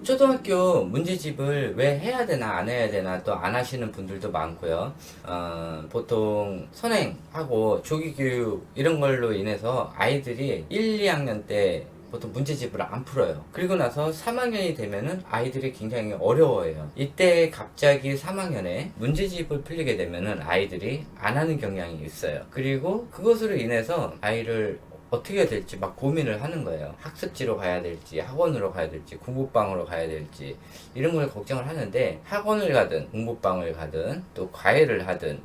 초등학교 문제집을 왜 해야 되나 안 해야 되나 또 안 하시는 분들도 많고요. 보통 선행하고 조기교육 이런 걸로 인해서 아이들이 1, 2학년 때 보통 문제집을 안 풀어요. 그리고 나서 3학년이 되면은 아이들이 굉장히 어려워해요. 이때 갑자기 3학년에 문제집을 풀리게 되면은 아이들이 안 하는 경향이 있어요. 그리고 그것으로 인해서 아이를 어떻게 해야 될지 막 고민을 하는 거예요. 학습지로 가야 될지, 학원으로 가야 될지, 공부방으로 가야 될지, 이런 걸 걱정을 하는데, 학원을 가든, 공부방을 가든, 또 과외를 하든,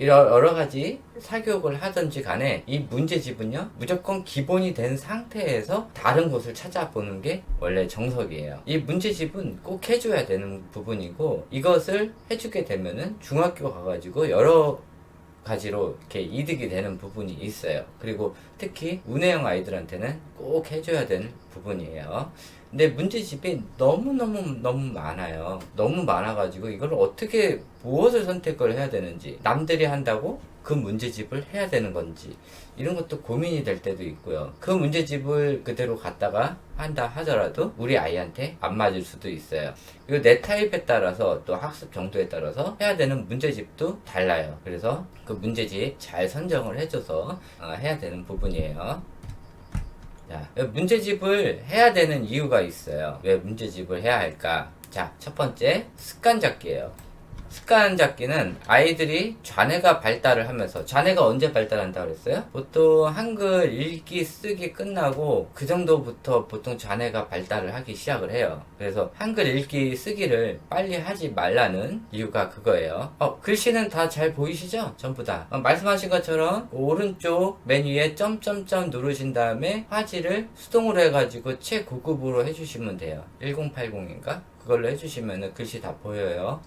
여러 가지 사교육을 하든지 간에, 이 문제집은요, 무조건 기본이 된 상태에서 다른 곳을 찾아보는 게 원래 정석이에요. 이 문제집은 꼭 해줘야 되는 부분이고, 이것을 해주게 되면은 중학교 가가지고 여러 가지로 이렇게 이득이 되는 부분이 있어요. 그리고 특히 운해형 아이들한테는 꼭 해줘야 되는 부분이에요. 근데 문제집이 너무 많아요. 너무 많아가지고 이걸 어떻게 무엇을 선택을 해야 되는지, 남들이 한다고 그 문제집을 해야 되는 건지, 이런 것도 고민이 될 때도 있고요. 그 문제집을 그대로 갖다가 한다 하더라도 우리 아이한테 안 맞을 수도 있어요. 그리고 내 타입에 따라서 또 학습 정도에 따라서 해야 되는 문제집도 달라요. 그래서 그 문제집 잘 선정을 해줘서 해야 되는 부분이에요. 자, 문제집을 해야 되는 이유가 있어요. 왜 문제집을 해야 할까? 자, 첫 번째, 습관 잡기예요. 습관 잡기는 아이들이 좌뇌가 발달을 하면서, 좌뇌가 언제 발달한다고 그랬어요? 보통 한글 읽기 쓰기 끝나고 그 정도부터 보통 좌뇌가 발달을 하기 시작을 해요. 그래서 한글 읽기 쓰기를 빨리 하지 말라는 이유가 그거예요. 글씨는 다 잘 보이시죠? 전부 다 말씀하신 것처럼 오른쪽 맨 위에 점점점 누르신 다음에 화질을 수동으로 해가지고 최고급으로 해주시면 돼요. 1080인가? 그걸로 해주시면 글씨 다 보여요.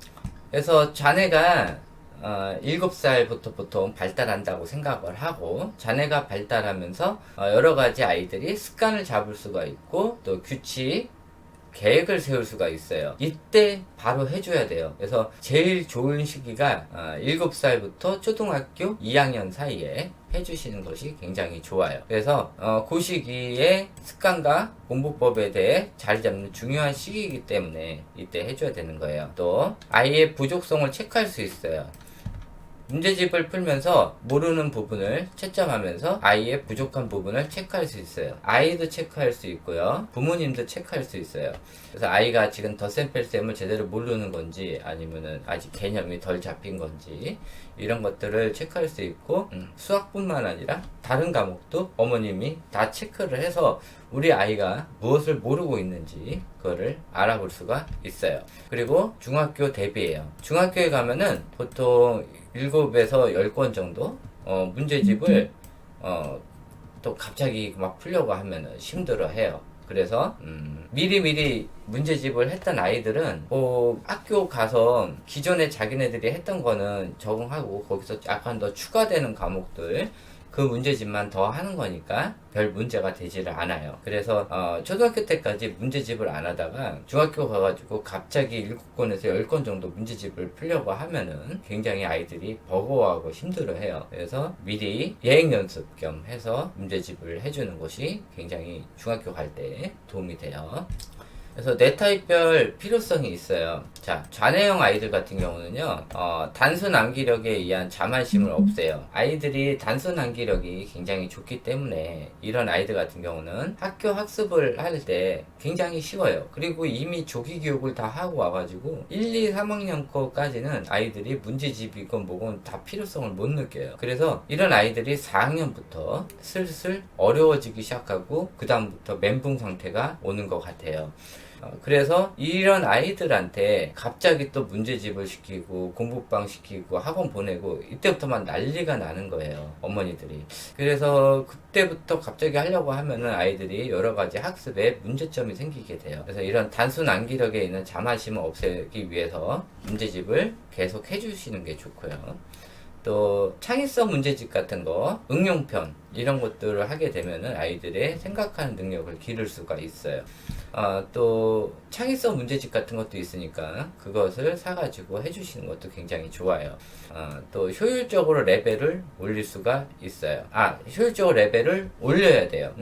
그래서 자네가 7살부터 보통 발달한다고 생각을 하고, 자네가 발달하면서 여러 가지 아이들이 습관을 잡을 수가 있고, 또 규칙, 계획을 세울 수가 있어요. 이때 바로 해줘야 돼요. 그래서 제일 좋은 시기가 7살부터 초등학교 2학년 사이에 해주시는 것이 굉장히 좋아요. 그래서 그 시기에 습관과 공부법에 대해 자리 잡는 중요한 시기이기 때문에 이때 해줘야 되는 거예요. 또 아이의 부족성을 체크할 수 있어요. 문제집을 풀면서 모르는 부분을 채점하면서 아이의 부족한 부분을 체크할 수 있어요. 아이도 체크할 수 있고요, 부모님도 체크할 수 있어요. 그래서 아이가 지금 덧셈뺄셈을 제대로 모르는 건지, 아니면은 아직 개념이 덜 잡힌 건지, 이런 것들을 체크할 수 있고, 수학뿐만 아니라 다른 과목도 어머님이 다 체크를 해서 우리 아이가 무엇을 모르고 있는지 그거를 알아볼 수가 있어요. 그리고 중학교 대비예요. 중학교에 가면은 보통 7에서 10권 정도 문제집을 또 갑자기 막 풀려고 하면은 힘들어 해요. 그래서 미리미리 문제집을 했던 아이들은 학교 가서 기존에 자기네들이 했던 거는 적응하고, 거기서 약간 더 추가되는 과목들, 그 문제집만 더 하는 거니까 별 문제가 되지를 않아요. 그래서 초등학교 때까지 문제집을 안 하다가 중학교 가가지고 갑자기 7권에서 10권 정도 문제집을 풀려고 하면은 굉장히 아이들이 버거워하고 힘들어해요. 그래서 미리 예행 연습 겸 해서 문제집을 해주는 것이 굉장히 중학교 갈 때 도움이 돼요. 그래서 뇌 타입별 필요성이 있어요. 자, 좌뇌형 아이들 같은 경우는요, 단순 암기력에 의한 자만심을 없애요. 아이들이 단순 암기력이 굉장히 좋기 때문에 이런 아이들 같은 경우는 학교 학습을 할 때 굉장히 쉬워요. 그리고 이미 조기 교육을 다 하고 와가지고 1, 2, 3학년 거까지는 아이들이 문제집이건 뭐건 다 필요성을 못 느껴요. 그래서 이런 아이들이 4학년부터 슬슬 어려워지기 시작하고 그 다음부터 멘붕 상태가 오는 것 같아요. 그래서 이런 아이들한테 갑자기 또 문제집을 시키고 공부방 시키고 학원 보내고 이때부터만 난리가 나는 거예요, 어머니들이. 그래서 그때부터 갑자기 하려고 하면은 아이들이 여러 가지 학습에 문제점이 생기게 돼요. 그래서 이런 단순 암기력에 있는 자만심을 없애기 위해서 문제집을 계속 해주시는 게 좋고요. 또 창의성 문제집 같은 거, 응용편, 이런 것들을 하게 되면은 아이들의 생각하는 능력을 기를 수가 있어요. 또 창의성 문제집 같은 것도 있으니까 그것을 사가지고 해주시는 것도 굉장히 좋아요. 또 효율적으로 레벨을 올릴 수가 있어요. 효율적으로 레벨을 올려야 돼요.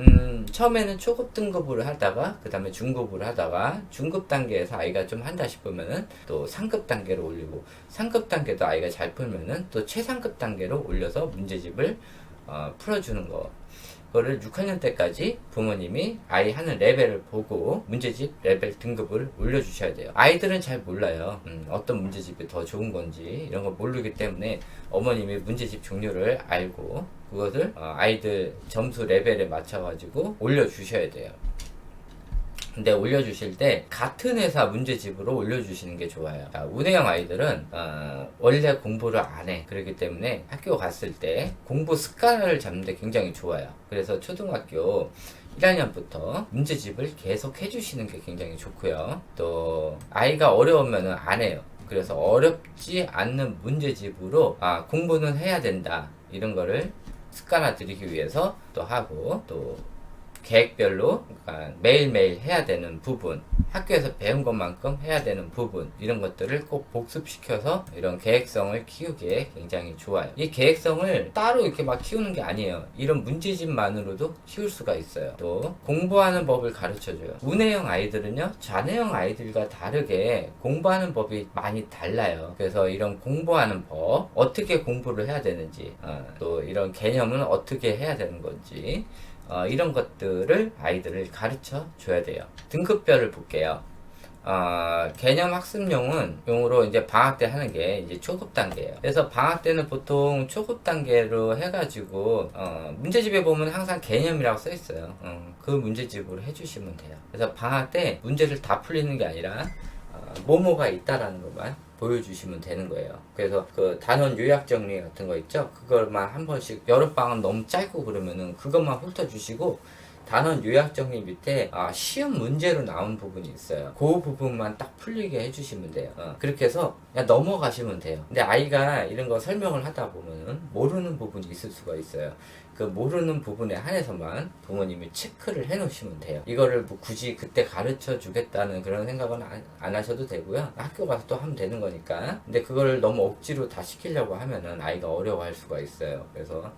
처음에는 초급 등급으로 하다가 그 다음에 중급으로 하다가 중급 단계에서 아이가 좀 한다 싶으면은 또 상급 단계로 올리고, 상급 단계도 아이가 잘 풀면은 또 최상급 단계로 올려서 문제집을 풀어주는 거. 그거를 6학년 때까지 부모님이 아이 하는 레벨을 보고 문제집 레벨 등급을 올려주셔야 돼요. 아이들은 잘 몰라요. 어떤 문제집이 더 좋은 건지 이런 걸 모르기 때문에 어머님이 문제집 종류를 알고 그것을 아이들 점수 레벨에 맞춰가지고 올려주셔야 돼요. 근데 올려주실 때 같은 회사 문제집으로 올려주시는 게 좋아요. 운해형 아이들은 원래 공부를 안 해. 그렇기 때문에 학교 갔을 때 공부 습관을 잡는 데 굉장히 좋아요. 그래서 초등학교 1학년부터 문제집을 계속 해주시는 게 굉장히 좋고요. 또 아이가 어려우면 안 해요. 그래서 어렵지 않는 문제집으로 공부는 해야 된다, 이런 거를 습관화 들이기 위해서 또 하고, 또 계획별로, 그러니까 매일매일 해야 되는 부분, 학교에서 배운 것만큼 해야 되는 부분, 이런 것들을 꼭 복습시켜서 이런 계획성을 키우기에 굉장히 좋아요. 이 계획성을 따로 이렇게 막 키우는 게 아니에요. 이런 문제집만으로도 키울 수가 있어요. 또 공부하는 법을 가르쳐줘요. 운해형 아이들은요, 좌뇌형 아이들과 다르게 공부하는 법이 많이 달라요. 그래서 이런 공부하는 법, 어떻게 공부를 해야 되는지, 또 이런 개념은 어떻게 해야 되는 건지, 이런 것들을 아이들을 가르쳐 줘야 돼요. 등급별을 볼게요. 개념 학습용으로 이제 방학 때 하는 게 이제 초급 단계예요. 그래서 방학 때는 보통 초급 단계로 해가지고 문제집에 보면 항상 개념이라고 써 있어요. 그 문제집으로 해주시면 돼요. 그래서 방학 때 문제를 다 풀리는 게 아니라 뭐뭐가 있다라는 것만 보여주시면 되는 거예요. 그래서 그 단원 요약 정리 같은 거 있죠? 그걸만 한 번씩, 여름방학 너무 짧고 그러면은 그것만 훑어주시고, 단원 요약 정리 밑에 쉬운 문제로 나온 부분이 있어요. 그 부분만 딱 풀리게 해주시면 돼요. 그렇게 해서 그냥 넘어가시면 돼요. 근데 아이가 이런 거 설명을 하다 보면은 모르는 부분이 있을 수가 있어요. 그 모르는 부분에 한해서만 부모님이 체크를 해 놓으시면 돼요. 이거를 뭐 굳이 그때 가르쳐 주겠다는 그런 생각은 안 하셔도 되고요. 학교 가서 또 하면 되는 거니까. 근데 그걸 너무 억지로 다 시키려고 하면은 아이가 어려워할 수가 있어요. 그래서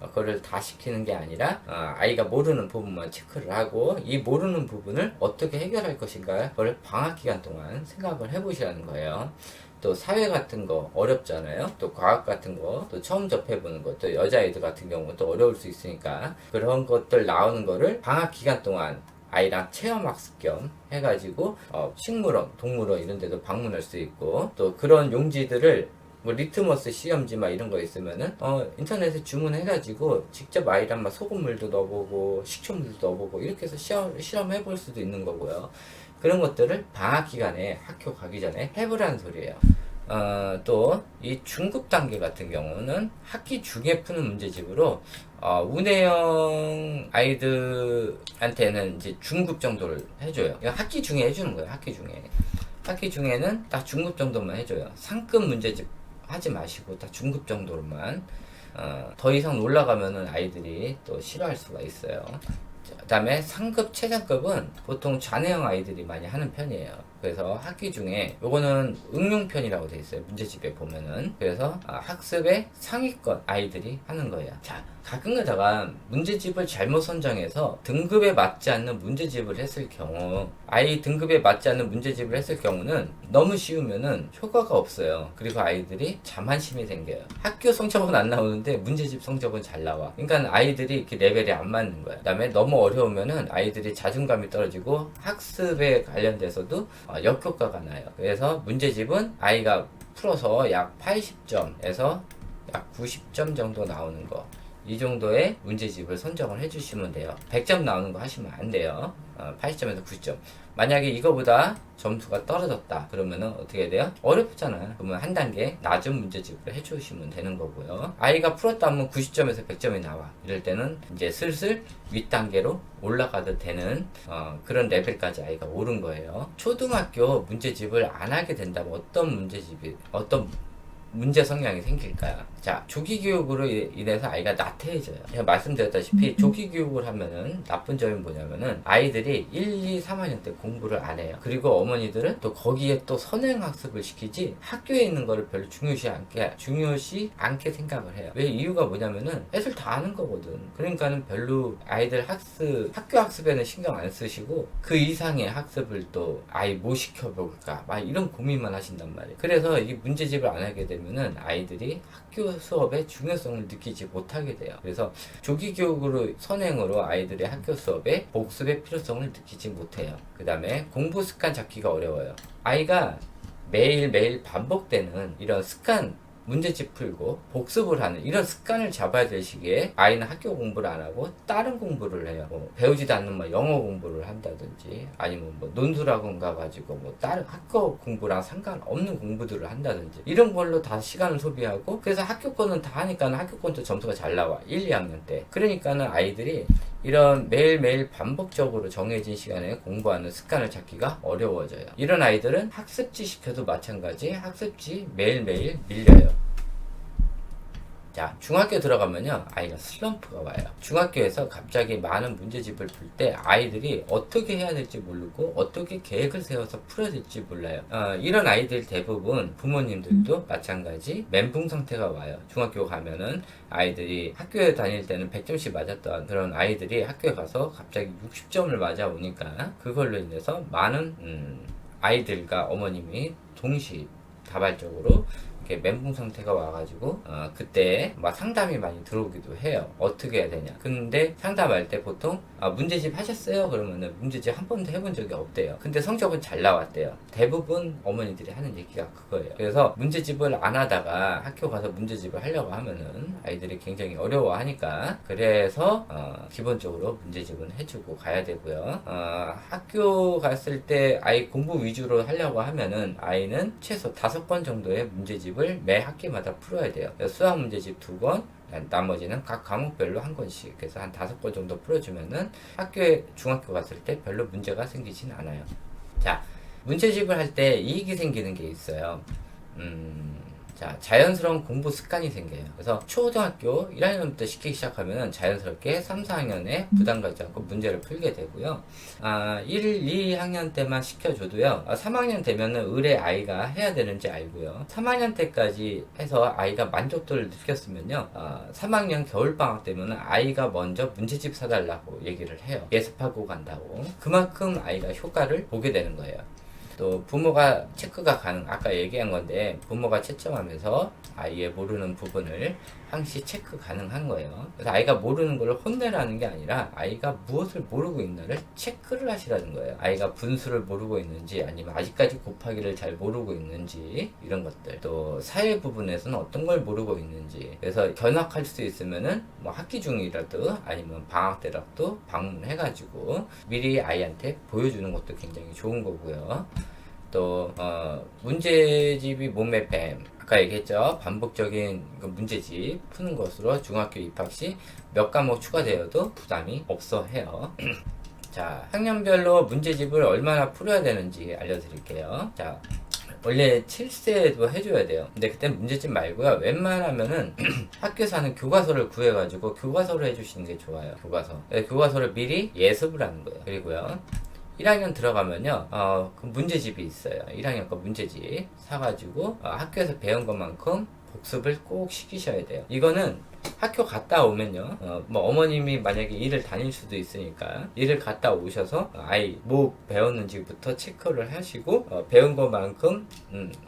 그거를 다 시키는 게 아니라 아이가 모르는 부분만 체크를 하고, 이 모르는 부분을 어떻게 해결할 것인가, 그걸 방학 기간 동안 생각을 해보시라는 거예요. 또 사회 같은 거 어렵잖아요. 또 과학 같은 거 또 처음 접해보는 것, 또 여자아이들 같은 경우는 또 어려울 수 있으니까 그런 것들 나오는 거를 방학 기간 동안 아이랑 체험학습 겸 해가지고 식물원, 동물원 이런 데도 방문할 수 있고, 또 그런 용지들을 뭐 리트머스 시험지 막 이런 거 있으면은 인터넷에 주문해가지고 직접 아이랑 막 소금물도 넣어보고 식초물도 넣어보고 이렇게 해서 실험해 볼 수도 있는 거고요. 그런 것들을 방학 기간에 학교 가기 전에 해보라는 소리예요. 또 이 중급 단계 같은 경우는 학기 중에 푸는 문제집으로 운해형 아이들한테는 이제 중급 정도를 해줘요. 이거 학기 중에 해주는 거예요. 학기 중에는 딱 중급 정도만 해줘요. 상급 문제집 하지 마시고 딱 중급 정도로만. 더 이상 올라가면은 아이들이 또 싫어할 수가 있어요. 그 다음에 상급, 최상급은 보통 좌뇌형 아이들이 많이 하는 편이에요. 그래서 학기 중에 요거는 응용편이라고 돼 있어요. 문제집에 보면은. 그래서 학습의 상위권 아이들이 하는 거예요. 자, 가끔 가다가 문제집을 잘못 선정해서 등급에 맞지 않는 문제집을 했을 경우, 아이 등급에 맞지 않는 문제집을 했을 경우는 너무 쉬우면은 효과가 없어요. 그리고 아이들이 자만심이 생겨요. 학교 성적은 안 나오는데 문제집 성적은 잘 나와. 그러니까 아이들이 이렇게 레벨이 안 맞는 거야. 그 다음에 너무 어려우면은 아이들이 자존감이 떨어지고 학습에 관련돼서도 역효과가 나요. 그래서 문제집은 아이가 풀어서 약 80점에서 약 90점 정도 나오는 거, 이 정도의 문제집을 선정을 해주시면 돼요. 100점 나오는 거 하시면 안 돼요. 80점에서 90점. 만약에 이거보다 점수가 떨어졌다 그러면은 어떻게 해야 돼요? 어렵잖아요. 그러면 한 단계 낮은 문제집을 해주시면 되는 거고요. 아이가 풀었다 하면 90점에서 100점이 나와. 이럴 때는 이제 슬슬 윗단계로 올라가도 되는 그런 레벨까지 아이가 오른 거예요. 초등학교 문제집을 안 하게 된다면 어떤 문제 성향이 생길까요? 자, 조기 교육으로 인해서 아이가 나태해져요. 제가 말씀드렸다시피 조기 교육을 하면은 나쁜 점이 뭐냐면은 아이들이 1, 2, 3학년 때 공부를 안 해요. 그리고 어머니들은 또 거기에 또 선행학습을 시키지 학교에 있는 거를 별로 중요시 않게 생각을 해요. 왜? 이유가 뭐냐면은 애들 다 아는 거거든. 그러니까는 별로 아이들 학교 학습에는 신경 안 쓰시고 그 이상의 학습을 또 아이 뭐 시켜볼까 막 이런 고민만 하신단 말이에요. 그래서 이 문제집을 안 하게 되면은 아이들이 학교 수업의 중요성을 느끼지 못하게 돼요. 그래서 조기 교육으로 선행으로 아이들의 학교 수업에 복습의 필요성을 느끼지 못해요. 그 다음에 공부 습관 잡기가 어려워요. 아이가 매일매일 반복되는 이런 습관, 문제집 풀고 복습을 하는 이런 습관을 잡아야 될 시기에 아이는 학교 공부를 안 하고 다른 공부를 해요. 뭐 배우지도 않는 뭐 영어 공부를 한다든지 아니면 뭐 논술학원 가가지고 뭐 다른 학교 공부랑 상관없는 공부들을 한다든지 이런 걸로 다 시간을 소비하고 그래서 학교 거는 다 하니까는 학교 건도 점수가 잘 나와. 1, 2학년 때. 그러니까는 아이들이 이런 매일매일 반복적으로 정해진 시간에 공부하는 습관을 찾기가 어려워져요. 이런 아이들은 학습지 시켜도 마찬가지 학습지 매일매일 밀려요. 자, 중학교 들어가면요 아이가 슬럼프가 와요. 중학교에서 갑자기 많은 문제집을 풀 때 아이들이 어떻게 해야 될지 모르고 어떻게 계획을 세워서 풀어야 될지 몰라요. 이런 아이들 대부분 부모님들도 마찬가지 멘붕 상태가 와요. 중학교 가면은 아이들이 학교에 다닐 때는 100점씩 맞았던 그런 아이들이 학교에 가서 갑자기 60점을 맞아오니까 그걸로 인해서 많은 아이들과 어머님이 동시 다발적으로 멘붕 상태가 와가지고 그때 막 상담이 많이 들어오기도 해요. 어떻게 해야 되냐. 근데 상담할 때 보통 문제집 하셨어요? 그러면은 문제집 한 번도 해본 적이 없대요. 근데 성적은 잘 나왔대요. 대부분 어머니들이 하는 얘기가 그거예요. 그래서 문제집을 안 하다가 학교 가서 문제집을 하려고 하면은 아이들이 굉장히 어려워하니까 그래서 기본적으로 문제집은 해주고 가야 되고요. 학교 갔을 때 아이 공부 위주로 하려고 하면은 아이는 최소 5번 정도의 문제집을 매 학기마다 풀어야 돼요. 수학 문제집 2권, 나머지는 각 과목별로 한 권씩. 그래서 한 5권 정도 풀어주면은 학교에 중학교 갔을 때 별로 문제가 생기진 않아요. 자, 문제집을 할 때 이익이 생기는 게 있어요. 자, 자연스러운 공부 습관이 생겨요. 그래서 초등학교 1학년부터 시키기 시작하면 자연스럽게 3, 4학년에 부담 갖지 않고 문제를 풀게 되고요. 1, 2학년 때만 시켜줘도요. 3학년 되면은 의뢰 아이가 해야 되는지 알고요. 3학년 때까지 해서 아이가 만족도를 느꼈으면요. 3학년 겨울방학 때면은 아이가 먼저 문제집 사달라고 얘기를 해요. 예습하고 간다고. 그만큼 아이가 효과를 보게 되는 거예요. 또 부모가 체크가 아까 얘기한 건데 부모가 채점하면서 아이의 모르는 부분을 항시 체크 가능한 거예요. 그래서 아이가 모르는 걸 혼내라는 게 아니라 아이가 무엇을 모르고 있나를 체크를 하시라는 거예요. 아이가 분수를 모르고 있는지 아니면 아직까지 곱하기를 잘 모르고 있는지 이런 것들. 또 사회 부분에서는 어떤 걸 모르고 있는지. 그래서 견학할 수 있으면은 뭐 학기 중이라도 아니면 방학 때라도 방문해가지고 미리 아이한테 보여주는 것도 굉장히 좋은 거고요. 또 문제집이 몸의 뱀. 아까 얘기했죠. 반복적인 문제집 푸는 것으로 중학교 입학 시 몇 과목 추가되어도 부담이 없어 해요. 자, 학년별로 문제집을 얼마나 풀어야 되는지 알려드릴게요. 자, 원래 7세도 해줘야 돼요. 근데 그때 문제집 말고요. 웬만하면은 학교에서 하는 교과서를 구해가지고 교과서를 해주시는 게 좋아요. 교과서를 미리 예습을 하는 거예요. 그리고요. 1학년 들어가면요, 그 문제집이 있어요. 1학년 거 문제집 사가지고 학교에서 배운 것만큼 복습을 꼭 시키셔야 돼요. 이거는 학교 갔다 오면요, 뭐 어머님이 만약에 일을 다닐 수도 있으니까 일을 갔다 오셔서 아이 뭐 배웠는지부터 체크를 하시고 배운 것만큼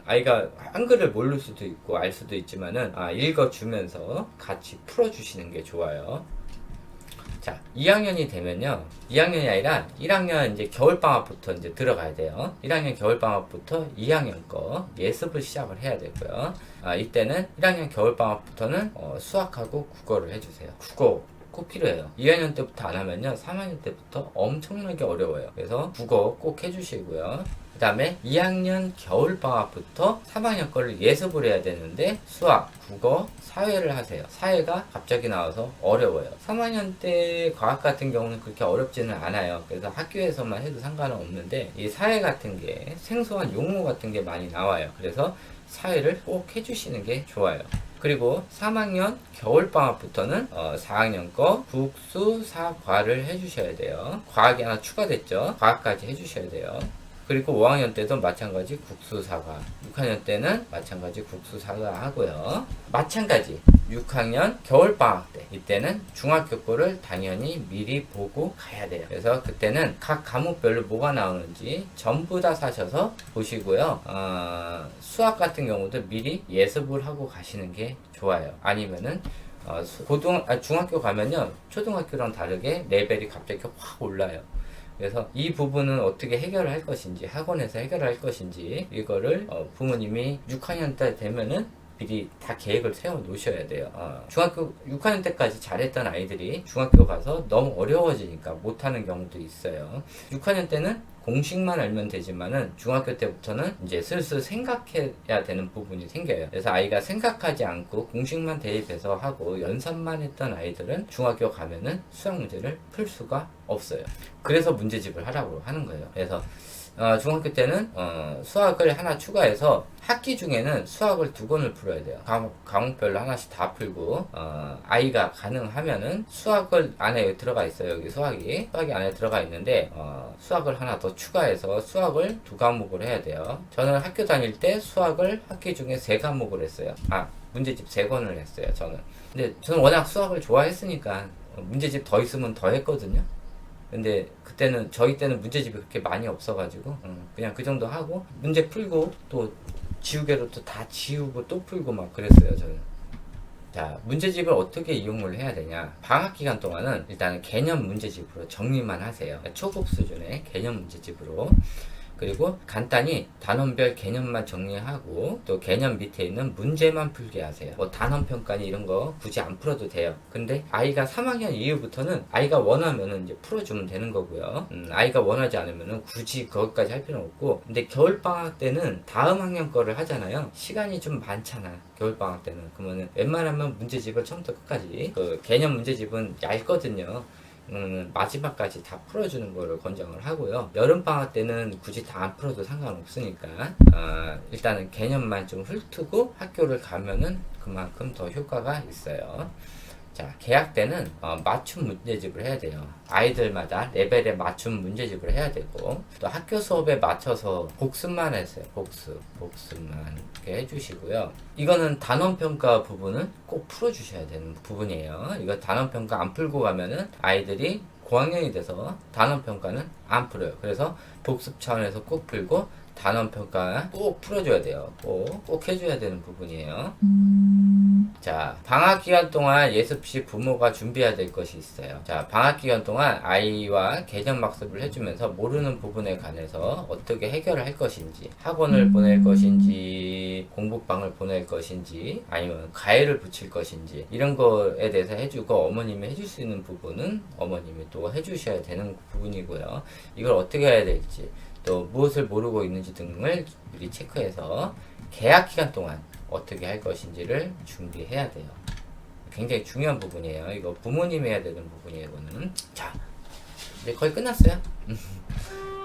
아이가 한글을 모를 수도 있고 알 수도 있지만은 읽어주면서 같이 풀어주시는 게 좋아요. 자, 2학년이 되면요. 2학년이 아니라 1학년 이제 겨울방학부터 이제 들어가야 돼요. 1학년 겨울방학부터 2학년 거 예습을 시작을 해야 되고요. 이때는 1학년 겨울방학부터는 수학하고 국어를 해주세요. 국어 꼭 필요해요. 2학년 때부터 안 하면요. 3학년 때부터 엄청나게 어려워요. 그래서 국어 꼭 해주시고요. 그 다음에 2학년 겨울방학부터 3학년 거를 예습을 해야 되는데 수학, 국어, 사회를 하세요. 사회가 갑자기 나와서 어려워요. 3학년 때 과학 같은 경우는 그렇게 어렵지는 않아요. 그래서 학교에서만 해도 상관은 없는데 이 사회 같은 게 생소한 용어 같은 게 많이 나와요. 그래서 사회를 꼭 해주시는 게 좋아요. 그리고 3학년 겨울방학부터는 4학년 거 국수, 사, 과를 해주셔야 돼요. 과학이 하나 추가됐죠. 과학까지 해주셔야 돼요. 그리고 5학년 때도 마찬가지 국수, 사과. 6학년 때는 마찬가지 국수, 사과 하고요. 마찬가지 6학년 겨울방학 때 이때는 중학교 거를 당연히 미리 보고 가야 돼요. 그래서 그때는 각 과목별로 뭐가 나오는지 전부 다 사셔서 보시고요. 수학 같은 경우도 미리 예습을 하고 가시는 게 좋아요. 아니면은 중학교 가면요 초등학교랑 다르게 레벨이 갑자기 확 올라요. 그래서 이 부분은 어떻게 해결을 할 것인지, 학원에서 해결할 것인지, 이거를 부모님이 6학년 때 되면은 미리 다 계획을 세워 놓으셔야 돼요. 중학교 6학년 때까지 잘했던 아이들이 중학교 가서 너무 어려워지니까 못하는 경우도 있어요. 6학년 때는 공식만 알면 되지만은 중학교 때부터는 이제 슬슬 생각해야 되는 부분이 생겨요. 그래서 아이가 생각하지 않고 공식만 대입해서 하고 연산만 했던 아이들은 중학교 가면은 수학 문제를 풀 수가 없어요. 그래서 문제집을 하라고 하는 거예요. 그래서 중학교 때는 수학을 하나 추가해서 학기 중에는 수학을 2권을 풀어야 돼요. 과목별로 하나씩 다 풀고 아이가 가능하면은 수학을 안에 들어가 있어요. 여기 수학이 안에 들어가 있는데 수학을 하나 더 추가해서 수학을 2과목을 해야 돼요. 저는 학교 다닐 때 수학을 학기 중에 3과목을 했어요. 문제집 3권을 했어요. 근데 저는 워낙 수학을 좋아했으니까 문제집 더 있으면 더 했거든요. 근데 그때는 저희 때는 문제집이 그렇게 많이 없어가지고 그냥 그 정도 하고 문제 풀고 또 지우개로 또 다 지우고 또 풀고 막 그랬어요. 저는. 자, 문제집을 어떻게 이용을 해야 되냐. 방학 기간 동안은 일단은 개념 문제집으로 정리만 하세요. 초급 수준의 개념 문제집으로. 그리고 간단히 단원별 개념만 정리하고 또 개념 밑에 있는 문제만 풀게 하세요. 뭐 단원평가니 이런 거 굳이 안 풀어도 돼요. 근데 아이가 3학년 이후부터는 아이가 원하면은 이제 풀어주면 되는 거고요. 아이가 원하지 않으면은 굳이 거기까지 할 필요는 없고. 근데 겨울방학 때는 다음 학년 거를 하잖아요. 시간이 좀 많잖아. 겨울방학 때는. 그러면은 웬만하면 문제집을 처음부터 끝까지 그 개념 문제집은 얇거든요. 마지막까지 다 풀어주는 거를 권장을 하고요. 여름방학 때는 굳이 다 안 풀어도 상관없으니까 일단은 개념만 좀 훑고 학교를 가면은 그만큼 더 효과가 있어요. 자, 개학 때는 맞춤 문제집을 해야 돼요. 아이들마다 레벨에 맞춤 문제집을 해야 되고 또 학교 수업에 맞춰서 복습만 했어요. 복습만 이렇게 해주시고요. 이거는 단원평가 부분은 꼭 풀어주셔야 되는 부분이에요. 이거 단원평가 안 풀고 가면은 아이들이 고학년이 돼서 단원평가는 안 풀어요. 그래서 복습 차원에서 꼭 풀고 단원평가 꼭 풀어줘야 돼요. 꼭 해줘야 되는 부분이에요. 자, 방학 기간 동안 예습시 부모가 준비해야 될 것이 있어요. 자, 방학 기간 동안 아이와 개념 학습을 해주면서 모르는 부분에 관해서 어떻게 해결을 할 것인지, 학원을 보낼 것인지, 공부방을 보낼 것인지, 아니면 과외를 붙일 것인지, 이런 거에 대해서 해주고 어머님이 해줄 수 있는 부분은 어머님이 또 해주셔야 되는 부분이고요. 이걸 어떻게 해야 될지, 또 무엇을 모르고 있는지 등을 미리 체크해서 개학 기간 동안 어떻게 할 것인지를 준비해야 돼요. 굉장히 중요한 부분이에요. 이거 부모님이 해야 되는 부분이에요. 이거는. 자, 이제 거의 끝났어요.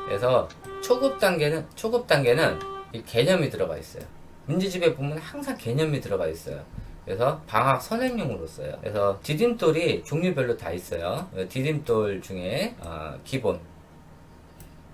그래서 초급 단계는 이 개념이 들어가 있어요. 문제집에 보면 항상 개념이 들어가 있어요. 그래서 방학 선행용으로 써요. 그래서 디딤돌이 종류별로 다 있어요. 디딤돌 중에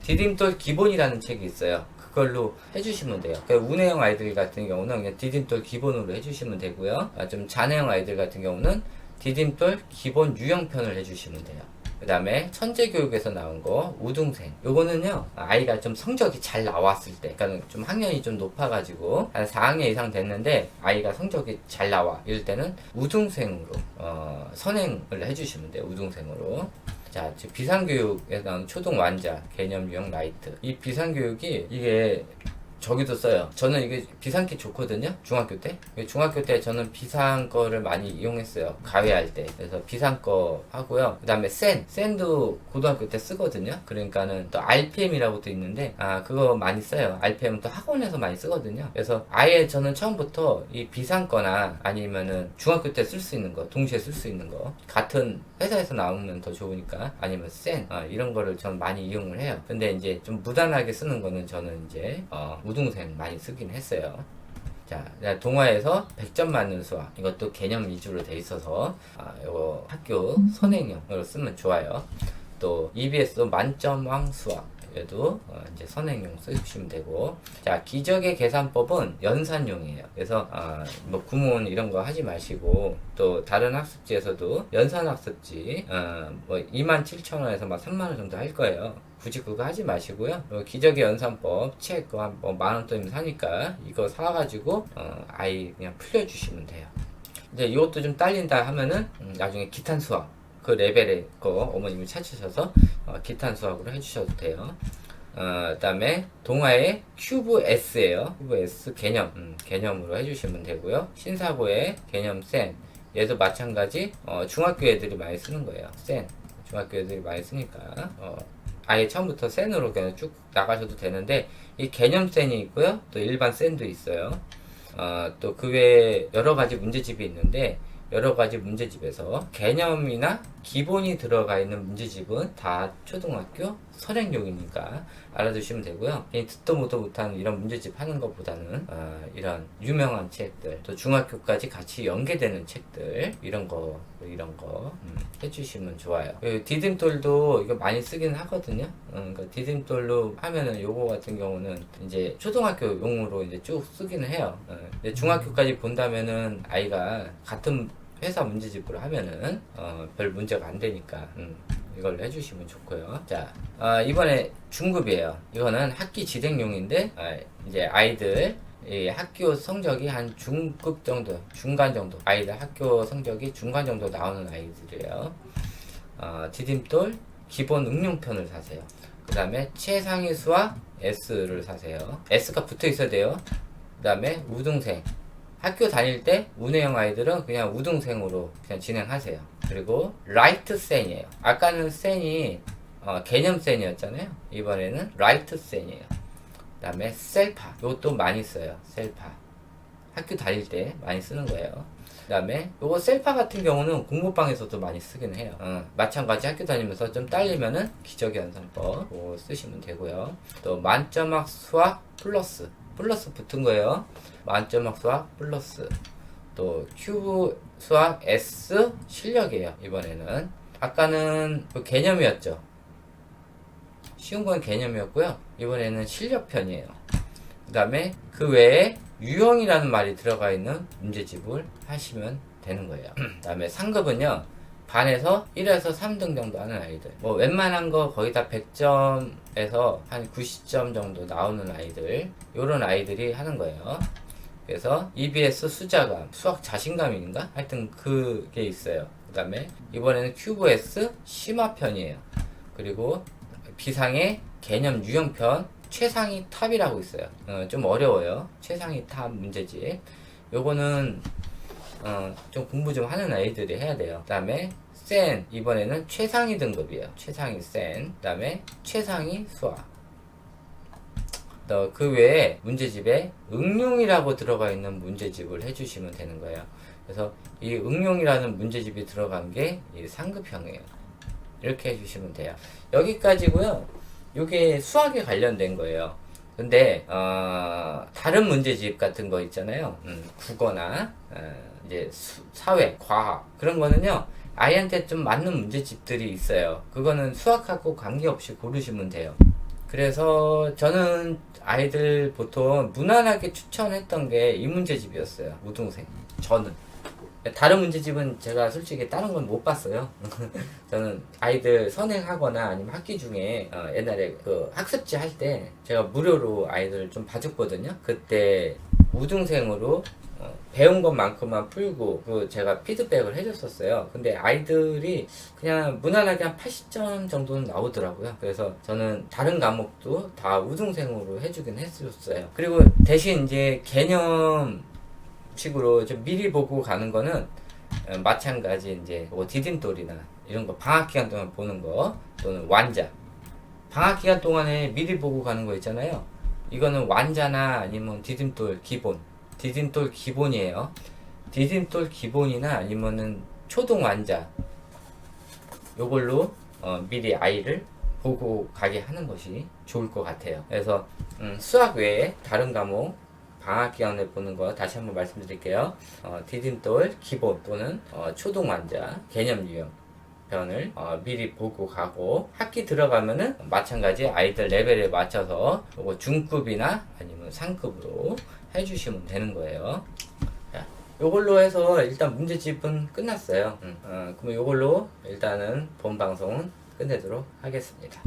디딤돌 기본이라는 책이 있어요. 그걸로 해주시면 돼요. 그러니까 운해형 아이들 같은 경우는 그냥 디딤돌 기본으로 해주시면 되고요. 좀 잔해형 아이들 같은 경우는 디딤돌 기본 유형편을 해주시면 돼요. 그 다음에 천재교육에서 나온 거 우등생, 요거는요 아이가 좀 성적이 잘 나왔을 때, 그러니까 좀 학년이 좀 높아가지고 한 4학년 이상 됐는데 아이가 성적이 잘 나와, 이럴 때는 우등생으로 선행을 해주시면 돼요. 우등생으로. 자, 비상교육에 나온 초등 완자, 개념 유형 라이트. 이 비상교육이 이게 저기도 써요. 저는 이게 비상키 좋거든요. 중학교 때. 중학교 때 저는 비상 거를 많이 이용했어요. 가외할 때. 그래서 비상 거 하고요. 그 다음에 센도 고등학교 때 쓰거든요. 그러니까는 또 RPM이라고 또 있는데, 그거 많이 써요. RPM은 또 학원에서 많이 쓰거든요. 그래서 아예 저는 처음부터 이 비상 거나 아니면은 중학교 때 쓸 수 있는 거, 동시에 쓸 수 있는 거, 같은 회사에서 나오면 더 좋으니까, 아니면 이런 거를 전 많이 이용을 해요. 근데 이제 좀 무단하게 쓰는 거는 저는 이제, 우등생 많이 쓰긴 했어요. 자, 동화에서 100점 맞는 수학. 이것도 개념 위주로 돼 있어서, 이거 학교 선행용으로 쓰면 좋아요. 또, EBS도 만점왕 수학. 얘도 이제 선행용 쓰시면 되고. 자, 기적의 계산법은 연산용이에요. 그래서 뭐 구문 이런 거 하지 마시고, 또 다른 학습지에서도 연산 학습지 뭐 27,000원에서 막 3만원 정도 할 거예요. 굳이 그거 하지 마시고요. 기적의 연산법 책 그거 뭐 만원 돈이면 사니까 이거 사가지고 아이 그냥 풀려주시면 돼요. 이제 이것도 좀 딸린다 하면은 나중에 기탄 수학 그 레벨의 거 어머님이 찾으셔서 기탄 수학으로 해주셔도 돼요. 그 다음에 동화의 큐브 S예요. 큐브 S 개념으로 해주시면 되고요. 신사고의 개념 얘도 마찬가지 중학교 애들이 많이 쓰는 거예요. 중학교 애들이 많이 쓰니까 아예 처음부터 센으로 그냥 쭉 나가셔도 되는데, 이 개념 센이 있고요. 또 일반 센도 있어요. 또 그 외에 여러 가지 문제집이 있는데, 여러 가지 문제집에서 개념이나 기본이 들어가 있는 문제집은 다 초등학교 선행용이니까 알아두시면 되고요. 괜히 듣도 보도 못하는 이런 문제집 하는 것보다는 이런 유명한 책들, 또 중학교까지 같이 연계되는 책들 이런 거 해주시면 좋아요. 디딤돌도 이거 많이 쓰긴 하거든요. 그러니까 디딤돌로 하면은 요거 같은 경우는 이제 초등학교 용으로 이제 쭉 쓰기는 해요. 근데 중학교까지 본다면은 아이가 같은 회사 문제집으로 하면은 별 문제가 안 되니까 이걸 해주시면 좋고요. 자, 이번에 중급이에요. 이거는 학기 진행용인데 이제 아이들 이 학교 성적이 한 중급 정도, 중간 정도, 아이들 학교 성적이 중간 정도 나오는 아이들이에요. 디딤돌 기본 응용편을 사세요. 그 다음에 최상위 수학 S를 사세요. S가 붙어 있어야 돼요. 그 다음에 우등생. 학교 다닐 때 운해형 아이들은 그냥 우등생으로 그냥 진행하세요. 그리고 라이트 센이에요. 아까는 센이 개념 센이었잖아요. 이번에는 라이트 센이에요. 그 다음에 셀파. 이것도 많이 써요. 셀파. 학교 다닐 때 많이 쓰는 거예요. 그 다음에 요거 셀파 같은 경우는 공부방에서도 많이 쓰긴 해요. 마찬가지 학교 다니면서 좀 딸리면은 기적의 연산법 쓰시면 되고요. 또 만점학 수학 플러스 붙은 거예요. 만점학 수학 플러스. 또 큐브 수학 S 실력이에요. 이번에는 아까는 그 개념이었죠. 쉬운 건 개념이었고요. 이번에는 실력편이에요. 그 다음에 그 외에 유형이라는 말이 들어가 있는 문제집을 하시면 되는 거예요. 그 다음에 상급은요, 반에서 1에서 3등 정도 하는 아이들. 뭐 웬만한 거 거의 다 100점에서 한 90점 정도 나오는 아이들, 요런 아이들이 하는 거예요. 그래서 EBS 수자감, 수학 자신감인가? 하여튼 그게 있어요. 그 다음에 이번에는 큐브 S 심화편이에요. 그리고 비상의 개념 유형편 최상위 탑이라고 있어요. 좀 어려워요. 최상위 탑 문제집. 요거는 좀 공부 좀 하는 아이들이 해야 돼요. 그 다음에 이번에는 최상위 등급이에요. 최상위 그 다음에 최상위 수학. 그 외에 문제집에 응용이라고 들어가 있는 문제집을 해주시면 되는 거예요. 그래서 이 응용이라는 문제집이 들어간 게 이 상급형이에요. 이렇게 해주시면 돼요. 여기까지고요. 이게 수학에 관련된 거예요. 근데 다른 문제집 같은 거 있잖아요. 국어나 이제 사회, 과학 그런 거는요. 아이한테 좀 맞는 문제집들이 있어요. 그거는 수학하고 관계없이 고르시면 돼요. 그래서 저는 아이들 보통 무난하게 추천했던 게 이 문제집이었어요. 우등생. 저는. 다른 문제집은 제가 솔직히 다른 건 못 봤어요. 저는 아이들 선행하거나 아니면 학기 중에 옛날에 그 학습지 할 때 제가 무료로 아이들 좀 봐줬거든요. 그때 우등생으로 배운 것만큼만 풀고 그 제가 피드백을 해줬었어요. 근데 아이들이 그냥 무난하게 한 80점 정도는 나오더라고요. 그래서 저는 다른 과목도 다 우등생으로 해주긴 했었어요. 그리고 대신 이제 개념식으로 좀 미리 보고 가는 거는 마찬가지 이제 뭐 디딤돌이나 이런 거 방학 기간 동안 보는 거 또는 완자 방학 기간 동안에 미리 보고 가는 거 있잖아요. 이거는 완자나 아니면 디딤돌 기본 디딤돌 기본이에요. 디딤돌 기본이나 아니면은 초등 완자 요걸로 미리 아이를 보고 가게 하는 것이 좋을 것 같아요. 그래서 수학 외에 다른 과목 방학 기간에 보는 거 다시 한번 말씀드릴게요. 디딤돌 기본 또는 초등 완자 개념 유형 편을 미리 보고 가고 학기 들어가면은 마찬가지 아이들 레벨에 맞춰서 요거 중급이나 아니면 상급으로 해주시면 되는 거예요. 자, 요걸로 해서 일단 문제집은 끝났어요. 그럼 요걸로 일단은 본 방송은 끝내도록 하겠습니다.